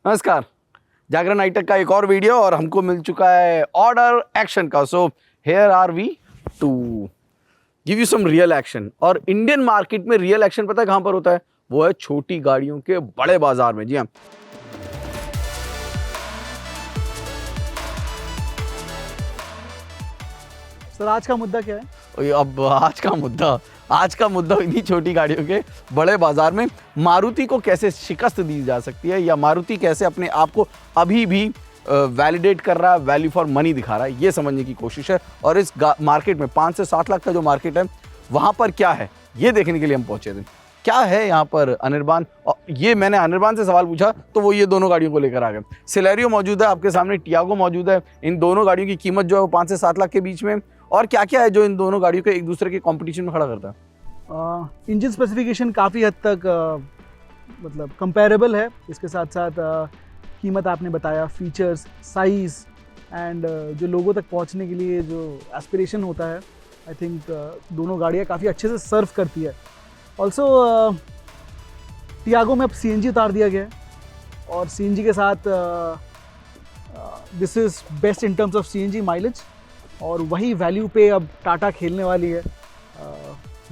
नमस्कार, जागरण हाईटेक का एक और वीडियो और हमको मिल चुका है ऑर्डर एक्शन का। So here are we to give you some real action. और इंडियन मार्केट में रियल एक्शन पता है कहां पर होता है? वो है छोटी गाड़ियों के बड़े बाजार में। जी हाँ, सर आज का मुद्दा क्या है? अब आज का मुद्दा इन्हीं छोटी गाड़ियों के बड़े बाजार में मारुति को कैसे शिकस्त दी जा सकती है, या मारुति कैसे अपने आप को अभी भी वैलिडेट कर रहा है, वैल्यू फॉर मनी दिखा रहा है, ये समझने की कोशिश है। और इस मार्केट में 5 से 7 लाख का जो मार्केट है वहां पर क्या है ये देखने के लिए हम पहुंचे थे। क्या है यहाँ पर अनिर्बान, और ये मैंने अनिर्बान से सवाल पूछा तो वो ये दोनों गाड़ियों को लेकर आ गए। सिलेरियो मौजूद है आपके सामने, टियागो मौजूद है। इन दोनों गाड़ियों की कीमत जो है वो 5 से 7 लाख के बीच में। और क्या क्या है जो इन दोनों गाड़ियों को एक दूसरे के कंपटीशन में खड़ा करता है? इंजन स्पेसिफिकेशन काफ़ी हद तक मतलब कंपैरेबल है। इसके साथ साथ कीमत आपने बताया, फीचर्स, साइज़ एंड जो लोगों तक पहुंचने के लिए जो एस्पिरेशन होता है, आई थिंक दोनों गाड़ियां काफ़ी अच्छे से सर्व करती है। ऑल्सो टियागो में अब CNG उतार दिया गया है और CNG के साथ this is best in terms of CNG mileage, और वही वैल्यू पे अब टाटा खेलने वाली है।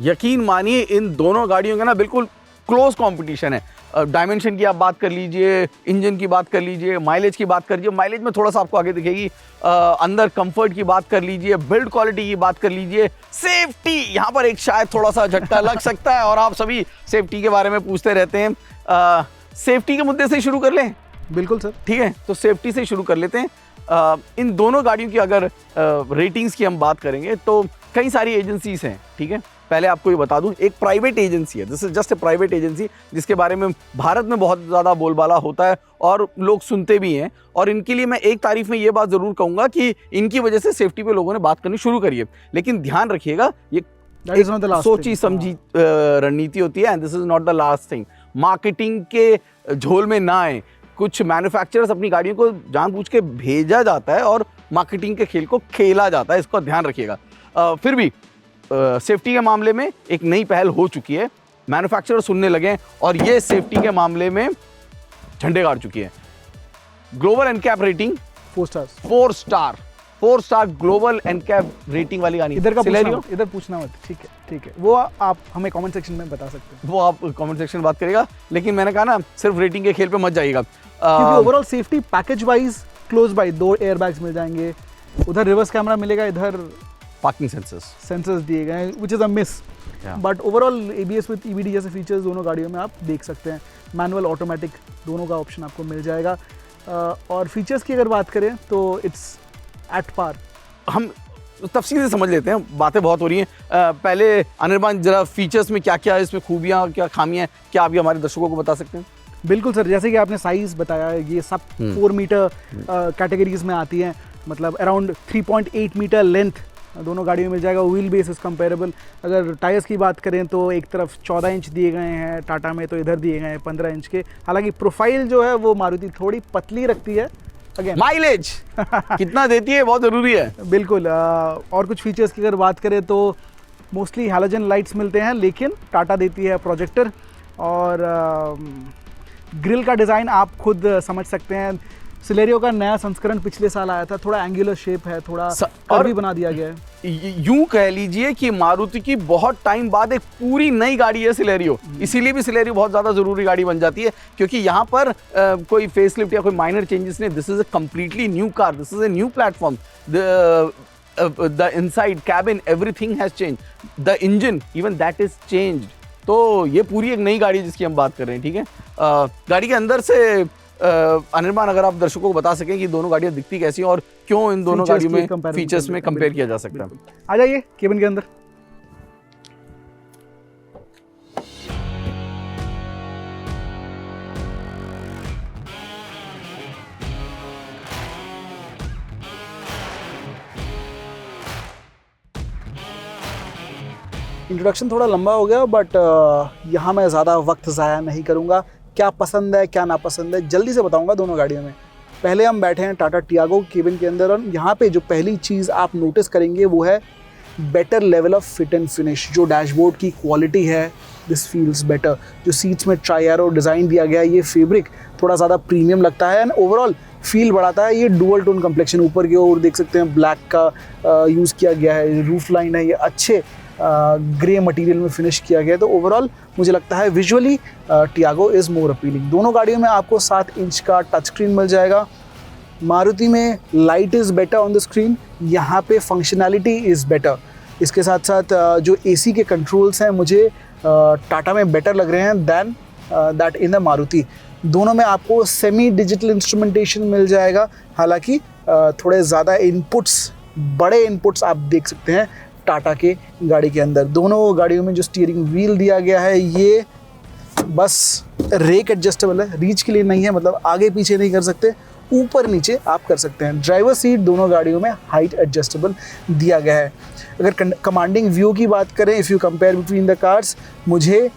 यकीन मानिए इन दोनों गाड़ियों का ना बिल्कुल क्लोज कंपटीशन है। डायमेंशन की आप बात कर लीजिए, इंजन की बात कर लीजिए, माइलेज की बात कर लीजिए, माइलेज में थोड़ा सा आपको आगे दिखेगी। अंदर कंफर्ट की बात कर लीजिए, बिल्ड क्वालिटी की बात कर लीजिए, सेफ्टी, यहाँ पर एक शायद थोड़ा सा झटका लग सकता है और आप सभी सेफ्टी के बारे में पूछते रहते हैं। सेफ्टी के मुद्दे से शुरू कर लें? बिल्कुल सर, ठीक है, तो सेफ्टी से शुरू कर लेते हैं। इन दोनों गाड़ियों की अगर रेटिंग्स की हम बात करेंगे तो कई सारी एजेंसीज हैं। ठीक है, पहले आपको ये बता दूं, एक प्राइवेट एजेंसी है, this is just a private agency, जिसके बारे में भारत में बहुत ज़्यादा बोलबाला होता है और लोग सुनते भी हैं। और इनके लिए मैं एक तारीफ में ये बात ज़रूर कहूँगा कि इनकी वजह से सेफ्टी पे लोगों ने बात करनी शुरू करी है। लेकिन ध्यान रखिएगा, ये सोची समझी रणनीति होती है, and this is not the last thing. Marketing के झोल में ना आए। कुछ मैन्युफैक्चरर्स अपनी गाड़ियों को जानबूझ के भेजा जाता है और मार्केटिंग के खेल को खेला जाता है, इसको ध्यान रखिएगा। फिर भी सेफ्टी के मामले में एक नई पहल हो चुकी है, मैन्युफैक्चरर सुनने लगे हैं और ये सेफ्टी के मामले में झंडे गाड़ चुकी है। Global NCAP rating 4 star global NCAP rating वाली गाड़ी। इधर पूछना मत, ठीक है, वो आप हमें कमेंट सेक्शन में बता सकते हैं। वो आप कमेंट सेक्शन में बात करेगा, लेकिन मैंने कहा ना सिर्फ रेटिंग के खेल पे मत जाइएगा, क्योंकि overall safety package wise close by 2 airbags मिल जाएंगे, उधर रिवर्स कैमरा मिलेगा, इधर पार्किंग सेंसर्स दिए गए हैं, which is a miss. But overall ABS with EBD जैसे फीचर्स दोनों गाड़ियों में आप देख सकते हैं। मैनुअल, ऑटोमेटिक दोनों का ऑप्शन आपको मिल जाएगा। और फीचर्स की अगर बात करें तो इट्स एट पार। हम तफसील से समझ लेते हैं, बातें बहुत हो रही हैं। पहले अनिर्बान जरा फीचर्स में क्या क्या है, इसमें खूबियाँ क्या खामियाँ हैं, क्या आप हमारे दर्शकों को बता सकते हैं? बिल्कुल सर, जैसे कि आपने साइज़ बताया, ये सब 4 मीटर कैटेगरीज में आती हैं, मतलब अराउंड 3.8 मीटर लेंथ दोनों गाड़ियों में मिल जाएगा। Wheel base is comparable. अगर टायर्स की बात करें तो एक तरफ 14 इंच दिए गए हैं टाटा में, तो इधर दिए गए हैं 15 इंच के। हालांकि प्रोफाइल जो है वो मारुति थोड़ी पतली रखती है। अगेन माइलेज कितना देती है बहुत ज़रूरी है। बिल्कुल। और कुछ फीचर्स की अगर बात करें तो मोस्टली हैलोजन लाइट्स मिलते हैं, लेकिन टाटा देती है प्रोजेक्टर। और ग्रिल का डिज़ाइन आप खुद समझ सकते हैं। सिलेरियो का नया संस्करण पिछले साल आया था, थोड़ा एंगुलर शेप है, थोड़ा और भी बना दिया गया है। यूं कह लीजिए कि मारुति की बहुत टाइम बाद एक पूरी नई गाड़ी है सिलेरियो। इसीलिए भी सिलेरियो बहुत ज़्यादा ज़रूरी गाड़ी बन जाती है, क्योंकि यहाँ पर कोई फेसलिफ्ट या कोई माइनर चेंजेस नहीं। This is a completely new car, this is a new platform. The inside cabin everything has change, the engine even that is changed. तो ये पूरी एक नई गाड़ी जिसकी हम बात कर रहे हैं। ठीक है, गाड़ी के अंदर से अनिर्बान अगर आप दर्शकों को बता सकें कि दोनों गाड़ियां दिखती कैसी हैं और क्यों इन दोनों गाड़ियों में फीचर्स में कंपेयर किया जा सकता है। आ जाइए केबिन के अंदर। इंट्रोडक्शन थोड़ा लंबा हो गया, बट यहाँ मैं ज़्यादा वक्त ज़ाया नहीं करूँगा। क्या पसंद है क्या नापसंद है जल्दी से बताऊंगा दोनों गाड़ियों में। पहले हम बैठे हैं टाटा टियागो केबिन के अंदर, और यहाँ पे जो पहली चीज़ आप नोटिस करेंगे वो है better level of fit and finish. जो डैशबोर्ड की क्वालिटी है, दिस फील्स बेटर। जो सीट्स में ट्राई एरो डिज़ाइन दिया गया है, ये फैब्रिक थोड़ा ज़्यादा प्रीमियम लगता है एंड ओवरऑल फील बढ़ाता है। ये डुअल टोन कम्प्लेक्शन, ऊपर की ओर देख सकते हैं ब्लैक का यूज़ किया गया है, रूफ लाइन है, ये अच्छे ग्रे मटेरियल में फिनिश किया गया है। तो ओवरऑल मुझे लगता है visually Tiago is more appealing. दोनों गाड़ियों में आपको 7 इंच का टच स्क्रीन मिल जाएगा। मारुति में light is better on the screen, यहाँ पे फंक्शनैलिटी इज़ बेटर। इसके साथ साथ जो एसी के कंट्रोल्स हैं मुझे टाटा में बेटर लग रहे हैं than that in the Maruti. दोनों में आपको सेमी डिजिटल इंस्ट्रूमेंटेशन मिल जाएगा। हालांकि थोड़े ज़्यादा इनपुट्स, बड़े इनपुट्स आप देख सकते हैं टाटा के गाड़ी के अंदर। दोनों गाड़ियों में जो स्टीयरिंग व्हील दिया गया है ये बस रेक एडजस्टेबल है, रीच के लिए नहीं है, मतलब आगे पीछे नहीं कर सकते, ऊपर नीचे आप कर सकते हैं। ड्राइवर सीट दोनों गाड़ियों में हाइट एडजस्टेबल दिया गया है। अगर कमांडिंग व्यू की बात करें, if you compare between the cars, मुझे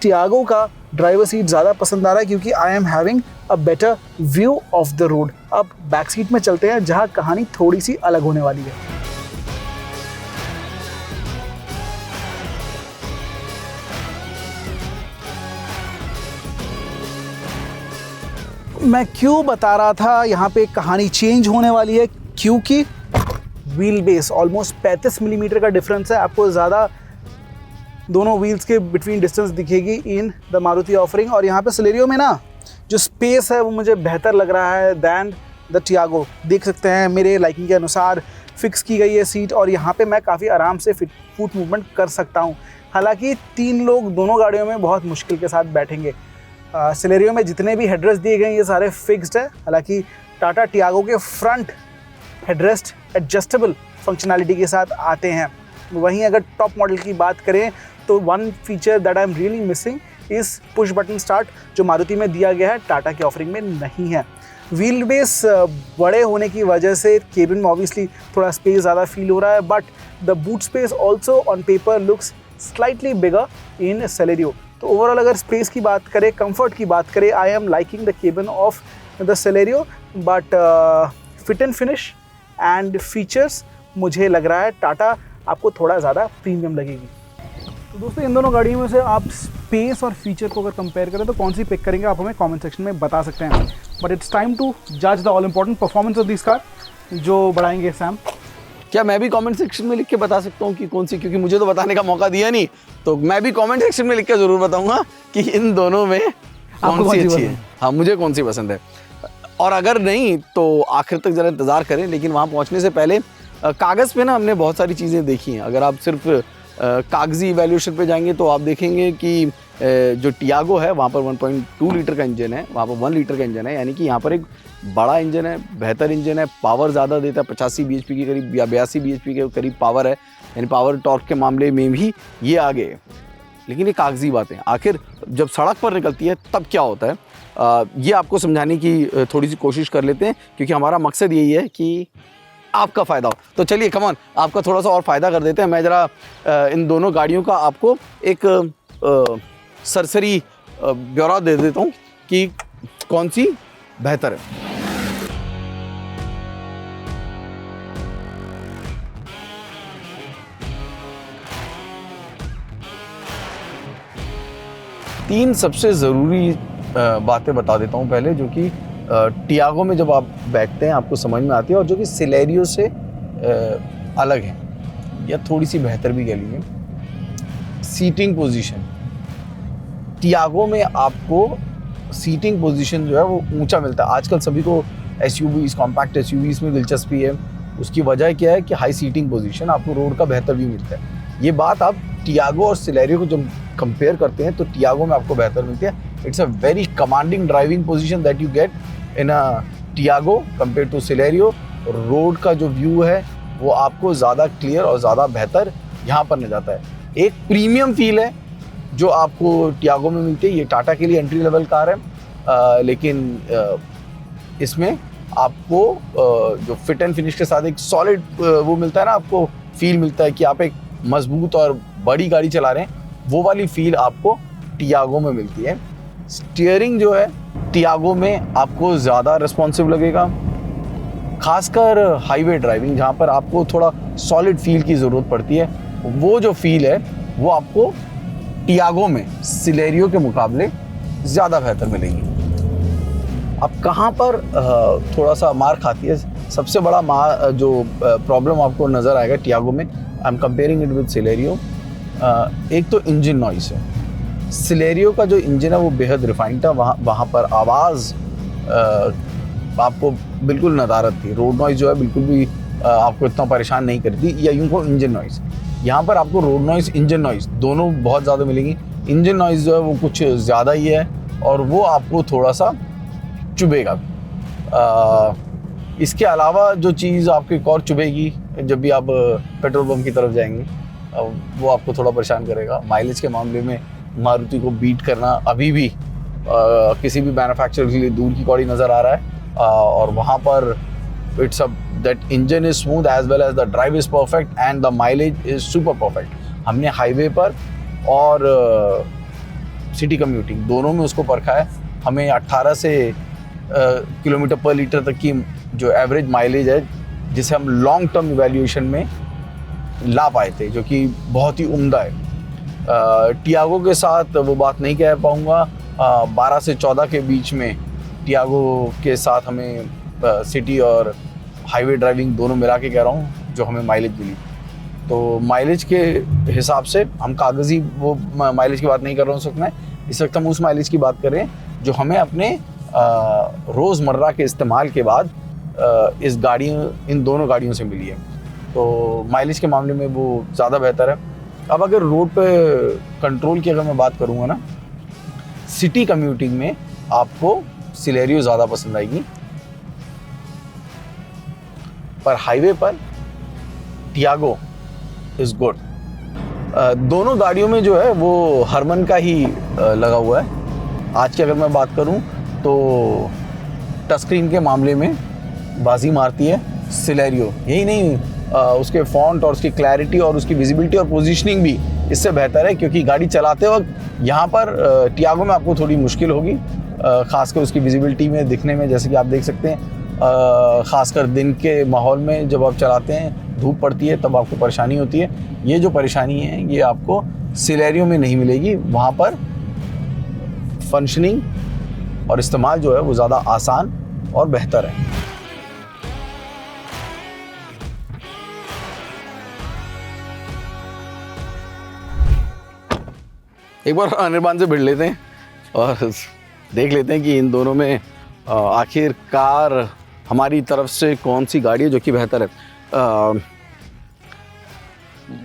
टियागो का ड्राइवर सीट ज़्यादा पसंद आ रहा है क्योंकि I am having a better view of the road. अब बैक सीट में चलते हैं जहाँ कहानी थोड़ी सी अलग होने वाली है। मैं क्यों बता रहा था यहाँ पे कहानी चेंज होने वाली है, क्योंकि व्हील बेस ऑलमोस्ट 35 मिलीमीटर का डिफरेंस है। आपको ज़्यादा दोनों व्हील्स के बिटवीन डिस्टेंस दिखेगी इन द मारुति ऑफरिंग। और यहाँ पे सिलेरियो में ना जो स्पेस है वो मुझे बेहतर लग रहा है दैन द टियागो। देख सकते हैं मेरे लाइकिंग के अनुसार फिक्स की गई है सीट और यहाँ पे मैं काफ़ी आराम से फुट मूवमेंट कर सकता हूँ। हालांकि 3 लोग दोनों गाड़ियों में बहुत मुश्किल के साथ बैठेंगे। सिलेरियो में जितने भी हेडरेस्ट दिए गए हैं ये सारे फिक्स्ड है। हालांकि टाटा टियागो के फ्रंट हेडरेस्ट एडजस्टेबल फंक्शनैलिटी के साथ आते हैं। वहीं अगर टॉप मॉडल की बात करें तो one feature that I am really missing is push button start, जो मारुति में दिया गया है, टाटा के ऑफरिंग में नहीं है। व्हील बेस बड़े होने की वजह से केबिन में ऑब्वियसली थोड़ा स्पेस ज़्यादा फील हो रहा है, but the boot space also on paper looks slightly bigger in Celerio. तो ओवरऑल अगर स्पेस की बात करें, कंफर्ट की बात करें, I am liking the cabin of the Celerio, but fit and finish and features मुझे लग रहा है टाटा आपको थोड़ा ज़्यादा प्रीमियम लगेगी। तो दोस्तों इन दोनों गाड़ियों में से आप स्पेस और फीचर को अगर कंपेयर करें तो कौन सी पिक करेंगे, आप हमें कमेंट सेक्शन में बता सकते हैं। बट इट्स टाइम टू जज the all important performance of this car, जो बढ़ाएंगे सैम। क्या मैं भी कमेंट सेक्शन में लिख के बता सकता हूँ कि कौन सी, क्योंकि मुझे तो बताने का मौका दिया नहीं, तो मैं भी कमेंट सेक्शन में लिख के ज़रूर बताऊँगा कि इन दोनों में कौन सी अच्छी है। हाँ, मुझे कौन सी पसंद है। और अगर नहीं तो आखिर तक ज़रा इंतज़ार करें। लेकिन वहाँ पहुँचने से पहले कागज़ पे ना हमने बहुत सारी चीज़ें देखी हैं। अगर आप सिर्फ कागजी इवैल्यूएशन पे जाएंगे तो आप देखेंगे कि जो टियागो है वहाँ पर 1.2 लीटर का इंजन है, वहाँ पर 1 लीटर का इंजन है, यानी कि यहाँ पर एक बड़ा इंजन है, बेहतर इंजन है, पावर ज़्यादा देता है, 85 bhp के करीब या 82 bhp के करीब पावर है, यानी पावर टॉर्क के मामले में भी ये आगे है। लेकिन ये कागजी बातें आखिर जब सड़क पर निकलती है तब क्या होता है, ये आपको समझाने की थोड़ी सी कोशिश कर लेते हैं, क्योंकि हमारा मकसद यही है कि आपका फ़ायदा हो। तो चलिए कमान आपका थोड़ा सा और फ़ायदा कर देते हैं। मैं ज़रा इन दोनों गाड़ियों का आपको एक सरसरी ब्यौरा दे देता हूँ कि कौन सी बेहतर है। तीन सबसे ज़रूरी बातें बता देता हूँ पहले, जो कि टियागो में जब आप बैठते हैं आपको समझ में आती है और जो कि सिलेरियो से अलग है या थोड़ी सी बेहतर भी कह लीजिए। सीटिंग पोजीशन, टियागो में आपको सीटिंग पोजीशन जो है वो ऊंचा मिलता है। आजकल सभी को एसयूवीज, कॉम्पैक्ट एसयूवीज में दिलचस्पी है। उसकी वजह क्या है कि हाई सीटिंग पोजीशन, आपको रोड का बेहतर व्यू मिलता है। ये बात आप टियागो और सिलेरियो को जब कंपेयर करते हैं तो टियागो में आपको बेहतर मिलती है। It's a very commanding driving position that you get in a Tiago compare to Celerio. Road का जो व्यू है वो आपको ज़्यादा क्लियर और ज़्यादा बेहतर यहाँ पर नजर आता है। एक प्रीमियम फील है जो आपको टियागो में मिलती है। ये टाटा के लिए एंट्री लेवल कार है, लेकिन इसमें आपको जो फिट एंड फिनिश के साथ एक सॉलिड वो मिलता है ना, आपको फील मिलता है कि आप एक मजबूत और बड़ी गाड़ी चला रहे हैं, वो वाली फील आपको टियागो में मिलती है। स्टीयरिंग जो है टियागो में आपको ज़्यादा रिस्पॉन्सिव लगेगा, खासकर हाईवे ड्राइविंग जहाँ पर आपको थोड़ा सॉलिड फील की ज़रूरत पड़ती है, वो जो फील है वो आपको टियागो में सिलेरियो के मुकाबले ज़्यादा बेहतर मिलेगी। अब कहाँ पर थोड़ा सा मार खाती है, सबसे बड़ा जो प्रॉब्लम आपको नज़र आएगा टियागो में, I am comparing it with Celerio, एक तो इंजन नॉइस है। सिलेरियो का जो इंजन है वो बेहद रिफाइंड था, वहाँ पर आवाज़ आपको बिल्कुल नदारत थी। रोड नॉइस जो है बिल्कुल भी आपको इतना परेशान नहीं करती, या यूँ को इंजन नॉइस। यहाँ पर आपको रोड नॉइस, इंजन नॉइस दोनों बहुत ज़्यादा मिलेंगी। इंजन नॉइस जो है वो कुछ ज़्यादा ही है और वो आपको थोड़ा सा चुभेगा। इसके अलावा जो चीज़ आपको एक और चुभेगी जब भी आप पेट्रोल पंप की तरफ जाएंगे, वो आपको थोड़ा परेशान करेगा। माइलेज के मामले में मारुति को बीट करना अभी भी किसी भी मैन्युफैक्चरर के लिए दूर की कौड़ी नज़र आ रहा है। और वहाँ पर it's a that engine is smooth as well as the drive is perfect and the mileage is super perfect. हमने हाईवे पर और सिटी कम्यूटिंग दोनों में उसको परखा है। हमें 18 से किलोमीटर पर लीटर तक की जो एवरेज माइलेज है, जिसे हम लॉन्ग टर्म इवैल्यूएशन में ला पाए थे, जो कि बहुत ही उम्दा है। टियागो के साथ वो बात नहीं कह पाऊँगा। 12 से 14 के बीच में टियागो के साथ हमें सिटी और हाईवे ड्राइविंग दोनों मिला के कह रहा हूँ जो हमें माइलेज मिली। तो माइलेज के हिसाब से हम कागज़ी वो माइलेज की बात नहीं कर रहा हूँ इस वक्त हम उस माइलेज की बात कर रहे हैं जो हमें अपने रोज़मर्रा के इस्तेमाल के बाद इन दोनों गाड़ियों से मिली है। तो माइलेज के मामले में वो ज़्यादा बेहतर है। अब अगर रोड पे कंट्रोल की अगर मैं बात करूँगा ना, सिटी कम्यूटिंग में आपको सिलेरियो ज़्यादा पसंद आएगी, पर हाईवे पर टियागो इज़ गुड। दोनों गाड़ियों में जो है वो हरमन का ही लगा हुआ है। आज की अगर मैं बात करूं तो टच स्क्रीन के मामले में बाजी मारती है सिलेरियो। यही नहीं, उसके फॉन्ट और उसकी क्लैरिटी और उसकी विजिबिलिटी और पोजीशनिंग भी इससे बेहतर है, क्योंकि गाड़ी चलाते वक्त यहाँ पर टियागो में आपको थोड़ी मुश्किल होगी, ख़ासकर उसकी विजिबिलिटी में, दिखने में। जैसे कि आप देख सकते हैं, ख़ासकर दिन के माहौल में जब आप चलाते हैं, धूप पड़ती है, तब आपको परेशानी होती है। ये जो परेशानी है ये आपको सिलेरियो में नहीं मिलेगी। वहाँ पर फंक्शनिंग और इस्तेमाल जो है वो ज़्यादा आसान और बेहतर है। एक बार अनिर्बान से भिड़ लेते हैं और देख लेते हैं कि इन दोनों में आखिरकार हमारी तरफ से कौन सी गाड़ी है जो कि बेहतर है।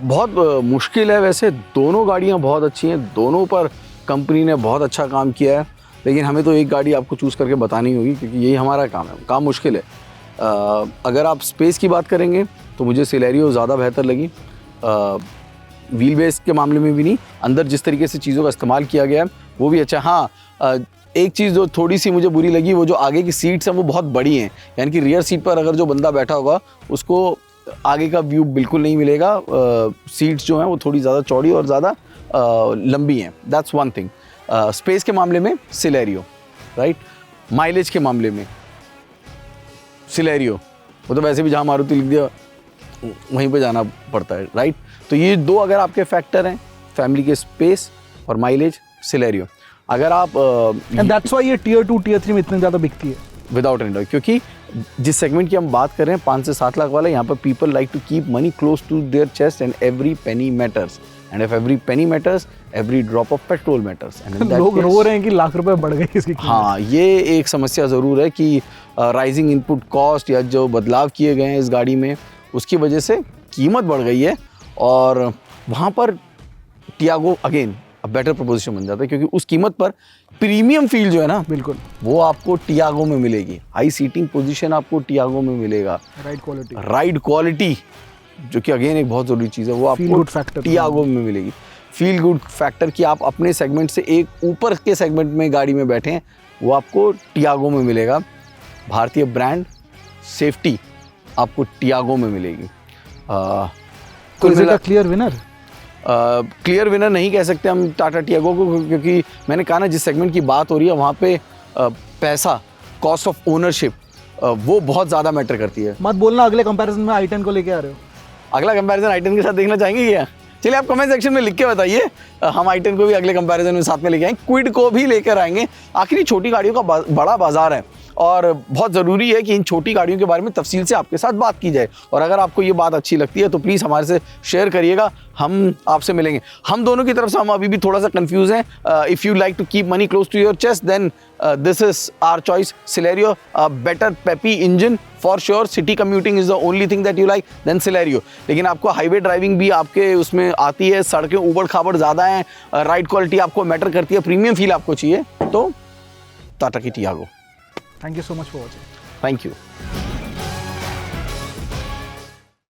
बहुत मुश्किल है वैसे, दोनों गाड़ियाँ बहुत अच्छी हैं, दोनों पर कंपनी ने बहुत अच्छा काम किया है, लेकिन हमें तो एक गाड़ी आपको चूज़ करके बतानी होगी क्योंकि यही हमारा काम है। काम मुश्किल है। अगर आप स्पेस की बात करेंगे तो मुझे सिलेरियो ज़्यादा बेहतर लगी। व्हील बेस के मामले में भी नहीं, अंदर जिस तरीके से चीज़ों का इस्तेमाल किया गया है वो भी अच्छा। हाँ, एक चीज़ जो थोड़ी सी मुझे बुरी लगी, वो जो आगे की सीट्स हैं वो बहुत बड़ी हैं, यानी कि रियर सीट पर अगर जो बंदा बैठा होगा उसको आगे का व्यू बिल्कुल नहीं मिलेगा। सीट्स जो हैं वो थोड़ी ज़्यादा चौड़ी और ज़्यादा लंबी हैं। That's one thing. स्पेस के मामले में सिलेरियो, राइट। माइलेज के मामले में सिलेरियो, वो तो वैसे भी जहाँ मारुति लिख दिया वहीं पे जाना पड़ता है, राइट। तो ये दो अगर आपके फैक्टर हैं, फैमिली के स्पेस और माइलेज, सिलेरियो। अगर आप एंड दैट्स व्हाई ये टियर 2 टियर 3 में इतनी ज़्यादा बिकती है विदाउट एनी डाउट, क्योंकि जिस सेगमेंट की हम बात कर रहे हैं 5 से 7 लाख वाला, यहाँ पर people like to keep money close to their chest and every penny matters, and if every penny matters every drop of petrol matters. लोग रो रहे हैं कि लाख रुपए बढ़ गए इसकी कीमत। हाँ, ये एक समस्या ज़रूर है कि राइजिंग इनपुट कॉस्ट या जो बदलाव किए गए हैं इस गाड़ी में, उसकी वजह से कीमत बढ़ गई है। और वहाँ पर टियागो अगेन बेटर प्रपोजिशन बन जाता है, क्योंकि उस कीमत पर प्रीमियम फील जो है ना, बिल्कुल वो आपको टियागो में मिलेगी। हाई सीटिंग पोजीशन आपको टियागो में मिलेगा। राइड क्वालिटी जो कि अगेन एक बहुत ज़रूरी चीज़ है, वो आपको टियागो में मिलेगी। फील गुड फैक्टर कि आप अपने सेगमेंट से एक ऊपर के सेगमेंट में गाड़ी में बैठे हैं, वो आपको टियागो में मिलेगा। भारतीय ब्रांड, सेफ्टी आपको टियागो में मिलेगी। Clear winner? क्लियर विनर नहीं कह सकते हम टाटा टियागो को, क्योंकि मैंने कहा ना, जिस सेगमेंट की बात हो रही है वहाँ पे पैसा, कॉस्ट ऑफ ओनरशिप वो बहुत ज़्यादा मैटर करती है। मत बोलना अगले कंपैरिजन में i10 को लेके आ रहे हो। अगला कंपैरिजन i10 के साथ देखना चाहेंगे क्या? चलिए आप कमेंट सेक्शन में लिख के बताइए, हम i10 को भी अगले कंपैरिजन में साथ में लेके आएंगे, क्विड को भी लेकर आएंगे। आखिर ये छोटी गाड़ियों का बड़ा बाजार है और बहुत ज़रूरी है कि इन छोटी गाड़ियों के बारे में तफसील से आपके साथ बात की जाए। और अगर आपको ये बात अच्छी लगती है तो प्लीज़ हमारे से शेयर करिएगा, हम आपसे मिलेंगे। हम दोनों की तरफ से हम अभी भी थोड़ा सा कंफ्यूज हैं। If you like to keep money close to your chest then this is our choice, Celerio, better peppy engine for sure. City commuting is the only thing that you like then Celerio। लेकिन आपको highway driving भी आपके उसमें आती है, सड़कें ऊबड़ खाबड़ ज़्यादा हैं, राइड क्वालिटी आपको मैटर करती है, प्रीमियम फील आपको चाहिए तो टाटा की Tiago. Thank you so much for watching. Thank you.